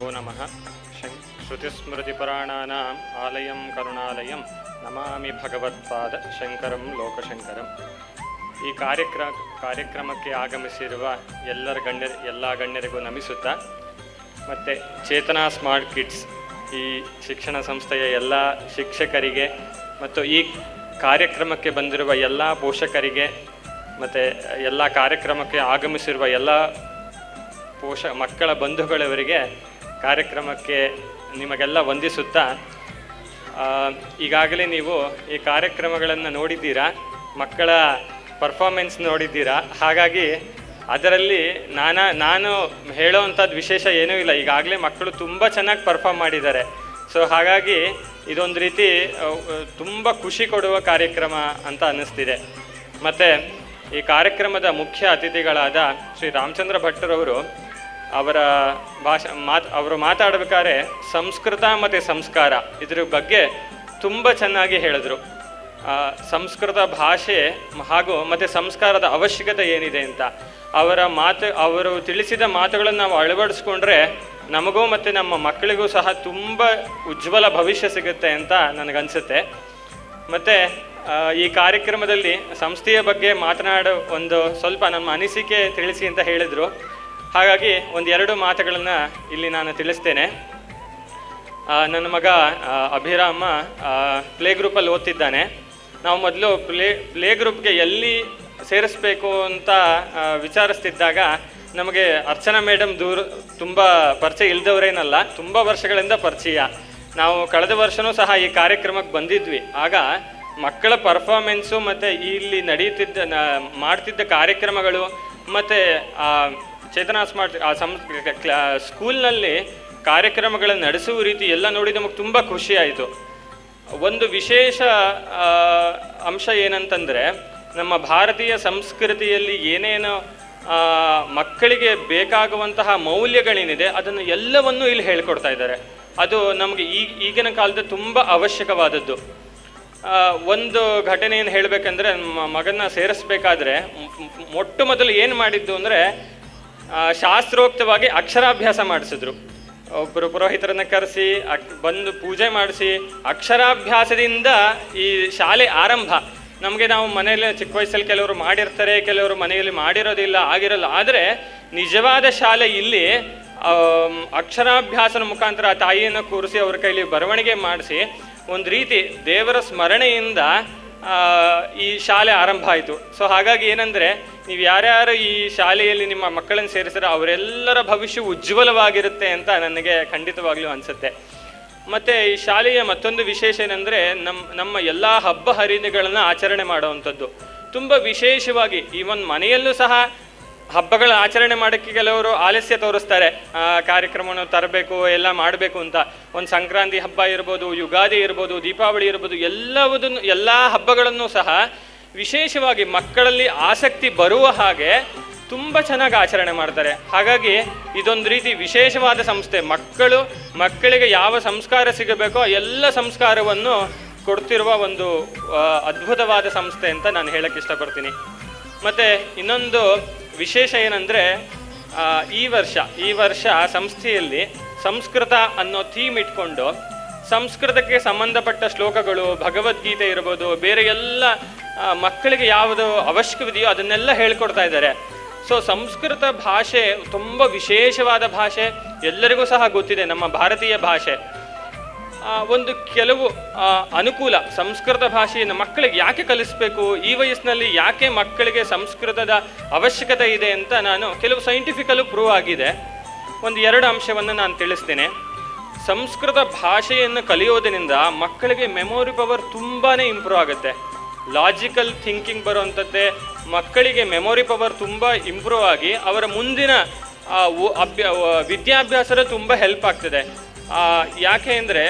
ಓ ನಮಃ ಶ್ರುತಿಸ್ಮೃತಿಪುರಾಣಾನಾಂ ಆಲಯಂ ಕರುಣಾಲಯಂ ನಮಾಮಿ ಭಗವತ್ಪಾದ ಶಂಕರಂ ಲೋಕಶಂಕರಂ. ಈ ಕಾರ್ಯಕ್ರಮಕ್ಕೆ ಆಗಮಿಸಿರುವ ಎಲ್ಲ ಗಣ್ಯರಿಗೂ ನಮಿಸುತ್ತಾ, ಮತ್ತು ಚೇತನಾ ಸ್ಮಾರ್ಟ್ ಕಿಡ್ಸ್ ಈ ಶಿಕ್ಷಣ ಸಂಸ್ಥೆಯ ಎಲ್ಲ ಶಿಕ್ಷಕರಿಗೆ ಮತ್ತು ಈ ಕಾರ್ಯಕ್ರಮಕ್ಕೆ ಬಂದಿರುವ ಎಲ್ಲ ಪೋಷಕರಿಗೆ ಮತ್ತು ಎಲ್ಲ ಕಾರ್ಯಕ್ರಮಕ್ಕೆ ಆಗಮಿಸಿರುವ ಎಲ್ಲ ಮಕ್ಕಳ ಬಂಧುಗಳವರಿಗೆ ಕಾರ್ಯಕ್ರಮಕ್ಕೆ ನಿಮಗೆಲ್ಲ ವಂದಿಸುತ್ತಾ, ಈಗಾಗಲೇ ನೀವು ಈ ಕಾರ್ಯಕ್ರಮಗಳನ್ನು ನೋಡಿದ್ದೀರಾ, ಮಕ್ಕಳ ಪರ್ಫಾರ್ಮೆನ್ಸ್ ನೋಡಿದ್ದೀರಾ. ಹಾಗಾಗಿ ಅದರಲ್ಲಿ ನಾನು ಹೇಳೋವಂಥದ್ದು ವಿಶೇಷ ಏನೂ ಇಲ್ಲ. ಈಗಾಗಲೇ ಮಕ್ಕಳು ತುಂಬ ಚೆನ್ನಾಗಿ ಪರ್ಫಾರ್ಮ್ ಮಾಡಿದ್ದಾರೆ. ಸೊ ಹಾಗಾಗಿ ಇದೊಂದು ರೀತಿ ತುಂಬ ಖುಷಿ ಕೊಡುವ ಕಾರ್ಯಕ್ರಮ ಅಂತ ಅನ್ನಿಸ್ತಿದೆ. ಮತ್ತು ಈ ಕಾರ್ಯಕ್ರಮದ ಮುಖ್ಯ ಅತಿಥಿಗಳಾದ ಶ್ರೀ ರಾಮಚಂದ್ರ ಭಟ್ಟರವರು ಅವರು ಮಾತಾಡಬೇಕಾದ್ರೆ ಸಂಸ್ಕೃತ ಮತ್ತು ಸಂಸ್ಕಾರ ಇದ್ರ ಬಗ್ಗೆ ತುಂಬ ಚೆನ್ನಾಗಿ ಹೇಳಿದ್ರು. ಸಂಸ್ಕೃತ ಭಾಷೆ ಹಾಗೂ ಮತ್ತು ಸಂಸ್ಕಾರದ ಅವಶ್ಯಕತೆ ಏನಿದೆ ಅಂತ ಅವರು ತಿಳಿಸಿದ ಮಾತುಗಳನ್ನು ನಾವು ಅಳವಡಿಸ್ಕೊಂಡ್ರೆ ನಮಗೂ ಮತ್ತು ನಮ್ಮ ಮಕ್ಕಳಿಗೂ ಸಹ ತುಂಬ ಉಜ್ವಲ ಭವಿಷ್ಯ ಸಿಗುತ್ತೆ ಅಂತ ನನಗನ್ಸುತ್ತೆ. ಮತ್ತು ಈ ಕಾರ್ಯಕ್ರಮದಲ್ಲಿ ಸಂಸ್ಥೆಯ ಬಗ್ಗೆ ಮಾತನಾಡೋ ಒಂದು ಸ್ವಲ್ಪ ನಮ್ಮ ಅನಿಸಿಕೆ ತಿಳಿಸಿ ಅಂತ ಹೇಳಿದರು. ಹಾಗಾಗಿ ಒಂದೆರಡು ಮಾತುಗಳನ್ನು ಇಲ್ಲಿ ನಾನು ತಿಳಿಸ್ತೇನೆ. ನನ್ನ ಮಗ ಅಭಿರಾಮ ಪ್ಲೇ ಗ್ರೂಪಲ್ಲಿ ಓದ್ತಿದ್ದಾನೆ. ನಾವು ಮೊದಲು ಪ್ಲೇ ಗ್ರೂಪ್ಗೆ ಎಲ್ಲಿ ಸೇರಿಸ್ಬೇಕು ಅಂತ ವಿಚಾರಿಸ್ತಿದ್ದಾಗ ನಮಗೆ ಅರ್ಚನಾ ಮೇಡಮ್ ತುಂಬ ಪರಿಚಯ ಇಲ್ಲದವರೇನಲ್ಲ, ತುಂಬ ವರ್ಷಗಳಿಂದ ಪರಿಚಯ. ನಾವು ಕಳೆದ ವರ್ಷವೂ ಸಹ ಈ ಕಾರ್ಯಕ್ರಮಕ್ಕೆ ಬಂದಿದ್ವಿ. ಆಗ ಮಕ್ಕಳ ಪರ್ಫಾರ್ಮೆನ್ಸು ಮತ್ತು ಇಲ್ಲಿ ಮಾಡ್ತಿದ್ದ ಕಾರ್ಯಕ್ರಮಗಳು ಮತ್ತು ಚೇತನಾ ಸ್ಮಾರ್ಟ್ ಸ್ಕೂಲ್ನಲ್ಲಿ ಕಾರ್ಯಕ್ರಮಗಳನ್ನು ನಡೆಸುವ ರೀತಿ ಎಲ್ಲ ನೋಡಿ ನಮಗೆ ತುಂಬ ಖುಷಿಯಾಯಿತು. ಒಂದು ವಿಶೇಷ ಅಂಶ ಏನಂತಂದರೆ, ನಮ್ಮ ಭಾರತೀಯ ಸಂಸ್ಕೃತಿಯಲ್ಲಿ ಏನೇನು ಮಕ್ಕಳಿಗೆ ಬೇಕಾಗುವಂತಹ ಮೌಲ್ಯಗಳೇನಿದೆ ಅದನ್ನು ಎಲ್ಲವನ್ನೂ ಇಲ್ಲಿ ಹೇಳ್ಕೊಡ್ತಾ ಇದ್ದಾರೆ. ಅದು ನಮಗೆ ಈಗಿನ ಕಾಲದಲ್ಲಿ ತುಂಬ ಅವಶ್ಯಕವಾದದ್ದು. ಒಂದು ಘಟನೆಯನ್ನು ಹೇಳಬೇಕಂದ್ರೆ, ನಮ್ಮ ಮಗನ ಸೇರಿಸ್ಬೇಕಾದ್ರೆ ಮೊಟ್ಟ ಮೊದಲು ಏನು ಮಾಡಿದ್ದು ಅಂದರೆ, ಶಾಸ್ತ್ರೋಕ್ತವಾಗಿ ಅಕ್ಷರಾಭ್ಯಾಸ ಮಾಡಿಸಿದ್ರು. ಒಬ್ಬರು ಪುರೋಹಿತರನ್ನ ಕರೆಸಿ ಬಂದು ಪೂಜೆ ಮಾಡಿಸಿ ಅಕ್ಷರಾಭ್ಯಾಸದಿಂದ ಈ ಶಾಲೆ ಆರಂಭ. ನಾವು ಮನೆಯಲ್ಲಿ ಚಿಕ್ಕ ವಯಸ್ಸಲ್ಲಿ ಕೆಲವರು ಮಾಡಿರ್ತಾರೆ, ಕೆಲವರು ಮನೆಯಲ್ಲಿ ಮಾಡಿರೋದಿಲ್ಲ, ಆಗಿರಲ್ಲ. ಆದರೆ ನಿಜವಾದ ಶಾಲೆ ಇಲ್ಲಿ ಅಕ್ಷರಾಭ್ಯಾಸನ ಮುಖಾಂತರ ತಾಯಿಯನ್ನು ಕೂರಿಸಿ ಅವ್ರ ಕೈಲಿ ಬರವಣಿಗೆ ಮಾಡಿಸಿ ಒಂದು ರೀತಿ ದೇವರ ಸ್ಮರಣೆಯಿಂದ ಈ ಶಾಲೆ ಆರಂಭ ಆಯಿತು. ಸೊ ಹಾಗಾಗಿ ಏನಂದರೆ, ನೀವು ಯಾರ್ಯಾರು ಈ ಶಾಲೆಯಲ್ಲಿ ನಿಮ್ಮ ಮಕ್ಕಳನ್ನು ಸೇರಿಸಿದ್ರೆ ಅವರೆಲ್ಲರ ಭವಿಷ್ಯ ಉಜ್ವಲವಾಗಿರುತ್ತೆ ಅಂತ ನನಗೆ ಖಂಡಿತವಾಗ್ಲೂ ಅನಿಸುತ್ತೆ. ಮತ್ತು ಈ ಶಾಲೆಯ ಮತ್ತೊಂದು ವಿಶೇಷ ಏನಂದರೆ, ನಮ್ಮ ಎಲ್ಲ ಹಬ್ಬ ಹರಿದಿನಗಳನ್ನು ಆಚರಣೆ ಮಾಡುವಂಥದ್ದು ತುಂಬ ವಿಶೇಷವಾಗಿ. ಈವನ್ ಮನೆಯಲ್ಲೂ ಸಹ ಹಬ್ಬಗಳ ಆಚರಣೆ ಮಾಡೋಕ್ಕೆ ಕೆಲವರು ಆಲಸ್ಯ ತೋರಿಸ್ತಾರೆ, ಕಾರ್ಯಕ್ರಮವನ್ನು ತರಬೇಕು, ಎಲ್ಲ ಮಾಡಬೇಕು ಅಂತ. ಒಂದು ಸಂಕ್ರಾಂತಿ ಹಬ್ಬ ಇರ್ಬೋದು, ಯುಗಾದಿ ಇರ್ಬೋದು, ದೀಪಾವಳಿ ಇರ್ಬೋದು, ಎಲ್ಲ ಹಬ್ಬಗಳನ್ನು ಸಹ ವಿಶೇಷವಾಗಿ ಮಕ್ಕಳಲ್ಲಿ ಆಸಕ್ತಿ ಬರುವ ಹಾಗೆ ತುಂಬ ಚೆನ್ನಾಗಿ ಆಚರಣೆ ಮಾಡ್ತಾರೆ. ಹಾಗಾಗಿ ಇದೊಂದು ರೀತಿ ವಿಶೇಷವಾದ ಸಂಸ್ಥೆ. ಮಕ್ಕಳಿಗೆ ಯಾವ ಸಂಸ್ಕಾರ ಸಿಗಬೇಕೋ ಎಲ್ಲ ಸಂಸ್ಕಾರವನ್ನು ಕೊಡ್ತಿರುವ ಒಂದು ಅದ್ಭುತವಾದ ಸಂಸ್ಥೆ ಅಂತ ನಾನು ಹೇಳಕ್ಕೆ ಇಷ್ಟಪಡ್ತೀನಿ. ಮತ್ತು ಇನ್ನೊಂದು ವಿಶೇಷ ಏನಂದರೆ, ಈ ವರ್ಷ ಸಂಸ್ಥೆಯಲ್ಲಿ ಸಂಸ್ಕೃತ ಅನ್ನೋ ಥೀಮ್ ಇಟ್ಕೊಂಡು ಸಂಸ್ಕೃತಕ್ಕೆ ಸಂಬಂಧಪಟ್ಟ ಶ್ಲೋಕಗಳು, ಭಗವದ್ಗೀತೆ ಇರ್ಬೋದು, ಬೇರೆ ಎಲ್ಲ ಮಕ್ಕಳಿಗೆ ಯಾವುದು ಅವಶ್ಯಕವಿದೆಯೋ ಅದನ್ನೆಲ್ಲ ಹೇಳ್ಕೊಡ್ತಾ ಇದ್ದಾರೆ. ಸೊ ಸಂಸ್ಕೃತ ಭಾಷೆ ತುಂಬ ವಿಶೇಷವಾದ ಭಾಷೆ, ಎಲ್ಲರಿಗೂ ಸಹ ಗೊತ್ತಿದೆ. ನಮ್ಮ ಭಾರತೀಯ ಭಾಷೆ ಕೆಲವು ಅನುಕೂಲ. ಸಂಸ್ಕೃತ ಭಾಷೆಯನ್ನು ಮಕ್ಕಳಿಗೆ ಯಾಕೆ ಕಲಿಸ್ಬೇಕು, ಈ ವಯಸ್ಸಿನಲ್ಲಿ ಯಾಕೆ ಮಕ್ಕಳಿಗೆ ಸಂಸ್ಕೃತದ ಅವಶ್ಯಕತೆ ಇದೆ ಅಂತ ಕೆಲವು ಸೈಂಟಿಫಿಕಲ್ಲೂ ಪ್ರೂವ್ ಆಗಿದೆ. ಎರಡು ಅಂಶವನ್ನು ನಾನು ತಿಳಿಸ್ತೇನೆ. ಸಂಸ್ಕೃತ ಭಾಷೆಯನ್ನು ಕಲಿಯೋದರಿಂದ ಮಕ್ಕಳಿಗೆ ಮೆಮೊರಿ ಪವರ್ ತುಂಬಾ ಇಂಪ್ರೂವ್ ಆಗುತ್ತೆ. ಲಾಜಿಕಲ್ ಥಿಂಕಿಂಗ್ ಬರುವಂಥದ್ದೇ ಮಕ್ಕಳಿಗೆ ಮೆಮೊರಿ ಪವರ್ ತುಂಬ ಇಂಪ್ರೂವ್ ಆಗಿ ಅವರ ಮುಂದಿನ ವಿದ್ಯಾಭ್ಯಾಸದ ತುಂಬ ಹೆಲ್ಪ್ ಆಗ್ತದೆ. ಯಾಕೆ ಅಂದರೆ,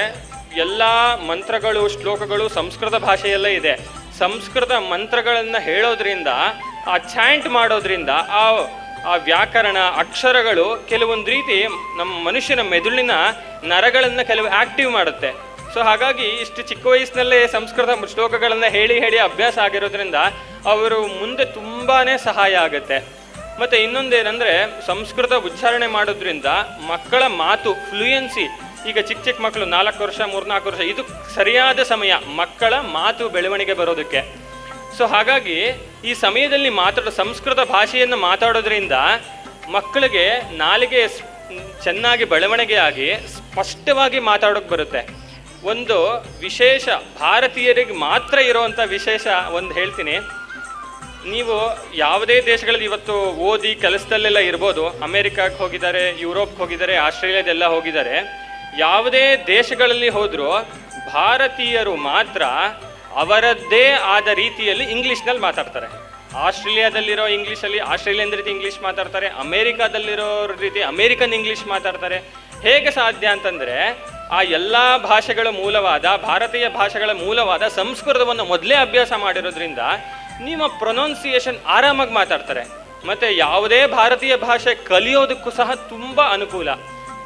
ಎಲ್ಲ ಮಂತ್ರಗಳು, ಶ್ಲೋಕಗಳು ಸಂಸ್ಕೃತ ಭಾಷೆಯಲ್ಲೇ ಇದೆ. ಸಂಸ್ಕೃತ ಮಂತ್ರಗಳನ್ನು ಹೇಳೋದ್ರಿಂದ, ಚಾಂಟ್ ಮಾಡೋದ್ರಿಂದ ಆ ವ್ಯಾಕರಣ, ಅಕ್ಷರಗಳು ಕೆಲವೊಂದು ರೀತಿ ನಮ್ಮ ಮನುಷ್ಯನ ಮೆದುಳಿನ ನರಗಳನ್ನು ಕೆಲವು ಆ್ಯಕ್ಟಿವ್ ಮಾಡುತ್ತೆ. ಸೊ ಹಾಗಾಗಿ ಇಷ್ಟು ಚಿಕ್ಕ ವಯಸ್ಸಿನಲ್ಲೇ ಸಂಸ್ಕೃತ ಶ್ಲೋಕಗಳನ್ನು ಹೇಳಿ ಅಭ್ಯಾಸ ಆಗಿರೋದ್ರಿಂದ ಅವರು ಮುಂದೆ ತುಂಬಾ ಸಹಾಯ ಆಗುತ್ತೆ. ಮತ್ತು ಇನ್ನೊಂದೇನೆಂದರೆ ಸಂಸ್ಕೃತ ಉಚ್ಚಾರಣೆ ಮಾಡೋದ್ರಿಂದ ಮಕ್ಕಳ ಮಾತು ಫ್ಲೂಯೆನ್ಸಿ, ಈಗ ಚಿಕ್ಕ ಚಿಕ್ಕ ಮಕ್ಕಳು 4 ವರ್ಷ 3-4 ವರ್ಷ, ಇದು ಸರಿಯಾದ ಸಮಯ ಮಕ್ಕಳ ಮಾತು ಬೆಳವಣಿಗೆ ಬರೋದಕ್ಕೆ. ಸೊ ಹಾಗಾಗಿ ಈ ಸಮಯದಲ್ಲಿ ಸಂಸ್ಕೃತ ಭಾಷೆಯನ್ನು ಮಾತಾಡೋದ್ರಿಂದ ಮಕ್ಕಳಿಗೆ ನಾಲಿಗೆ ಚೆನ್ನಾಗಿ ಬೆಳವಣಿಗೆ ಆಗಿ ಸ್ಪಷ್ಟವಾಗಿ ಮಾತಾಡೋಕೆ ಬರುತ್ತೆ. ಒಂದು ವಿಶೇಷ ಭಾರತೀಯರಿಗೆ ಮಾತ್ರ ಇರೋವಂಥ ವಿಶೇಷ ಒಂದು ಹೇಳ್ತೀನಿ. ನೀವು ಯಾವುದೇ ದೇಶಗಳಲ್ಲಿ ಇವತ್ತು ಓದಿ ಕೆಲಸದಲ್ಲೆಲ್ಲ ಇರ್ಬೋದು, ಅಮೇರಿಕಾಕ್ಕೆ ಹೋಗಿದ್ದಾರೆ, ಯುರೋಪ್ಗೆ ಹೋಗಿದ್ದಾರೆ, ಆಸ್ಟ್ರೇಲಿಯಾದೆಲ್ಲ ಹೋಗಿದ್ದಾರೆ, ಯಾವುದೇ ದೇಶಗಳಲ್ಲಿ ಹೋದರೂ ಭಾರತೀಯರು ಮಾತ್ರ ಅವರದ್ದೇ ಆದ ರೀತಿಯಲ್ಲಿ ಇಂಗ್ಲೀಷ್ನಲ್ಲಿ ಮಾತಾಡ್ತಾರೆ. ಆಸ್ಟ್ರೇಲಿಯಾದಲ್ಲಿರೋ ಇಂಗ್ಲೀಷಲ್ಲಿ ಆಸ್ಟ್ರೇಲಿಯನ್ ರೀತಿ ಇಂಗ್ಲೀಷ್ ಮಾತಾಡ್ತಾರೆ, ಅಮೇರಿಕಾದಲ್ಲಿರೋ ರೀತಿ ಅಮೇರಿಕನ್ ಇಂಗ್ಲೀಷ್ ಮಾತಾಡ್ತಾರೆ. ಹೇಗೆ ಸಾಧ್ಯ ಅಂತಂದರೆ ಆ ಎಲ್ಲ ಭಾಷೆಗಳ ಮೂಲವಾದ ಭಾರತೀಯ ಭಾಷೆಗಳ ಮೂಲವಾದ ಸಂಸ್ಕೃತವನ್ನು ಮೊದಲೇ ಅಭ್ಯಾಸ ಮಾಡಿರೋದ್ರಿಂದ ನಿಮ್ಮ ಪ್ರೊನೌನ್ಸಿಯೇಷನ್ ಆರಾಮಾಗಿ ಮಾತಾಡ್ತಾರೆ. ಮತ್ತು ಯಾವುದೇ ಭಾರತೀಯ ಭಾಷೆ ಕಲಿಯೋದಕ್ಕೂ ಸಹ ತುಂಬ ಅನುಕೂಲ.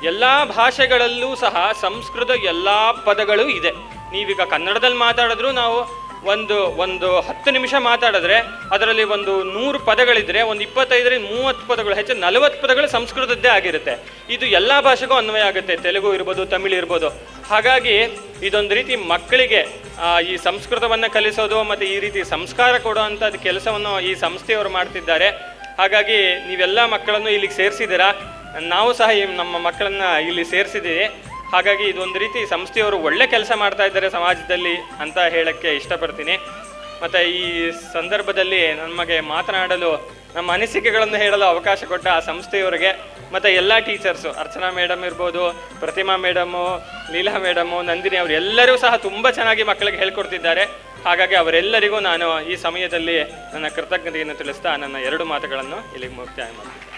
ಎಲ್ಲ ಭಾಷೆಗಳಲ್ಲೂ ಸಹ ಸಂಸ್ಕೃತ ಎಲ್ಲ ಪದಗಳು ಇದೆ. ನೀವೀಗ ಕನ್ನಡದಲ್ಲಿ ಮಾತಾಡಿದ್ರು ನಾವು ಒಂದು 10 ನಿಮಿಷ ಮಾತಾಡಿದ್ರೆ ಅದರಲ್ಲಿ 100 ಪದಗಳಿದ್ರೆ 25-30 ಪದಗಳು, ಹೆಚ್ಚು 40 ಪದಗಳು ಸಂಸ್ಕೃತದ್ದೇ ಆಗಿರುತ್ತೆ. ಇದು ಎಲ್ಲ ಭಾಷೆಗೂ ಅನ್ವಯ ಆಗುತ್ತೆ, ತೆಲುಗು ಇರ್ಬೋದು, ತಮಿಳು ಇರ್ಬೋದು. ಹಾಗಾಗಿ ಇದೊಂದು ರೀತಿ ಮಕ್ಕಳಿಗೆ ಈ ಸಂಸ್ಕೃತವನ್ನು ಕಲಿಸೋದು ಮತ್ತು ಈ ರೀತಿ ಸಂಸ್ಕಾರ ಕೊಡುವಂಥದ್ದು ಕೆಲಸವನ್ನು ಈ ಸಂಸ್ಥೆಯವರು ಮಾಡ್ತಿದ್ದಾರೆ. ಹಾಗಾಗಿ ನೀವೆಲ್ಲ ಮಕ್ಕಳನ್ನು ಇಲ್ಲಿಗೆ ಸೇರಿಸಿದ್ದೀರಾ, ನಾವು ಸಹ ನಮ್ಮ ಮಕ್ಕಳನ್ನು ಇಲ್ಲಿ ಸೇರಿಸಿದ್ದೀವಿ. ಹಾಗಾಗಿ ಇದೊಂದು ರೀತಿ ಸಂಸ್ಥೆಯವರು ಒಳ್ಳೆ ಕೆಲಸ ಮಾಡ್ತಾ ಇದ್ದಾರೆ ಸಮಾಜದಲ್ಲಿ ಅಂತ ಹೇಳಕ್ಕೆ ಇಷ್ಟಪಡ್ತೀನಿ. ಮತ್ತು ಈ ಸಂದರ್ಭದಲ್ಲಿ ನಮಗೆ ಮಾತನಾಡಲು ನಮ್ಮ ಅನಿಸಿಕೆಗಳನ್ನು ಹೇಳಲು ಅವಕಾಶ ಕೊಟ್ಟ ಆ ಸಂಸ್ಥೆಯವರಿಗೆ ಮತ್ತು ಎಲ್ಲ ಟೀಚರ್ಸು, ಅರ್ಚನಾ ಮೇಡಮ್ ಇರ್ಬೋದು, ಪ್ರತಿಮಾ ಮೇಡಮು, ಲೀಲಾ ಮೇಡಮು, ನಂದಿನಿ ಅವರು ಎಲ್ಲರೂ ಸಹ ತುಂಬ ಚೆನ್ನಾಗಿ ಮಕ್ಕಳಿಗೆ ಹೇಳ್ಕೊಡ್ತಿದ್ದಾರೆ. ಹಾಗಾಗಿ ಅವರೆಲ್ಲರಿಗೂ ನಾನು ಈ ಸಮಯದಲ್ಲಿ ನನ್ನ ಕೃತಜ್ಞತೆಯನ್ನು ತಿಳಿಸ್ತಾ ನನ್ನ 2 ಮಾತುಗಳನ್ನು ಇಲ್ಲಿಗೆ ಮುಕ್ತಾಯ ಮಾಡ್ತೀನಿ.